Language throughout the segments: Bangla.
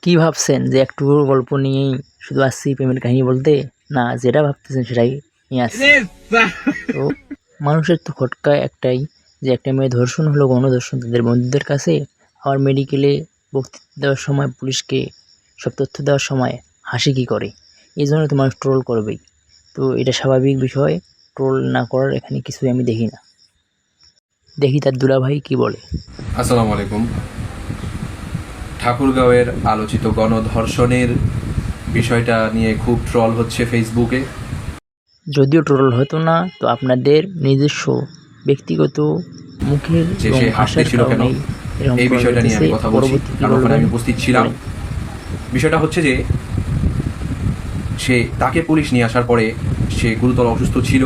কি ভাবছেন যে একটু গল্প নিয়েই শুধু আসছি প্রেমের কাহিনী বলতে? না, যেটা ভাবতেছেন সেটাই নিয়ে আসছি। তো মানুষের তো খটকা একটাই, যে একটা মেয়ে ধর্ষণ হলো গণধর্ষণ তাদের বন্ধুদের কাছে, আবার মেডিকেলে বক্তৃতা দেওয়ার সময় পুলিশকে সব তথ্য দেওয়ার সময় হাসি কি করে। এই জন্য তো মানুষ ট্রোল করবেই। তো এটা স্বাভাবিক বিষয়, ট্রোল না করার এখানে কিছুই আমি দেখি না। দেখি তার দুলাভাই কি বলে। আসসালামু আলাইকুম। ঠাকুরগাঁওয়ের আলোচিত গণধর্ষণের বিষয়টা নিয়ে খুব ট্রল হচ্ছে ফেসবুকে। যদিও ট্রোল হতো না, তো আপনাদের নিজস্ব ব্যক্তিগত মুখের যে এবং সে হাসতে আশার ছিল কেন, কারণেই এরকম এই ট্রোল বিষয়টা নিয়ে হইতেছে। আমি কথা বলছি, পরবর্তী কি কারণ ওখানে বলবেন আমি উপস্থিত ছিলাম। বলেন। বিষয়টা হচ্ছে যে তাকে পুলিশ নিয়ে আসার পরে সে গুরুতর অসুস্থ ছিল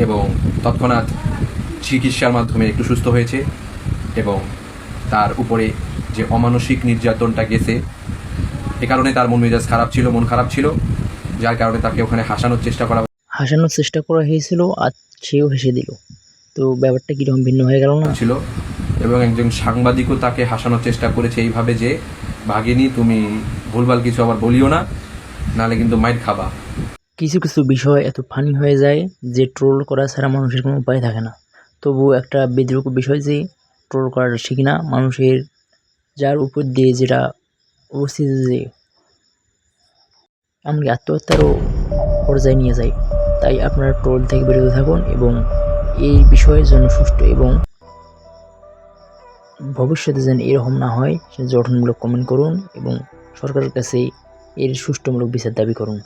এবং তৎক্ষণাৎ চিকিৎসার মাধ্যমে একটু সুস্থ হয়েছে এবং তার উপরে যে অমানসিক নির্যাতনটা গেছে, এ কারণে তার মন খারাপ ছিল, যার কারণে তাকে ওখানে হাসানোর চেষ্টা করা হাসানোর চেষ্টা করা হয়েছিল আর সেও হেসে দিল। তো ব্যাপারটা কিরকম ভিন্ন হয়ে গেল না? ছিল এবং একজন সাংবাদিকও তাকে হাসানোর চেষ্টা করেছে এইভাবে যে, ভাগিনী তুমি ভুলভাল কিছু আবার বলিও না, নাহলে কিন্তু মাইর খাবা। কিছু কিছু বিষয় এত ফানি হয়ে যায় যে ট্রোল করা ছাড়া মানুষের কোনো উপায় থাকে না। তবু একটা বিদ্রূপ বিষয় যে ট্রোল করাটা ঠিক না। মানুষের যার উপর দিয়ে যেটা অবস্থিত, যে এমনকি আত্মহত্যারও পর্যায়ে নিয়ে যায়। তাই আপনারা ট্রোল থেকে বিরত থাকুন এবং এই বিষয়ের জন্য সুষ্ঠু এবং ভবিষ্যতে যেন এরকম না হয় সে গঠনমূলক কমেন্ট করুন এবং সরকারের কাছে এর সুষ্ঠুমূলক বিচার দাবি করুন।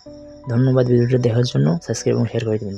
ধন্যবাদ ভিডিওটা দেখার জন্য। সাবস্ক্রাইব এবং শেয়ার করে দেবেন।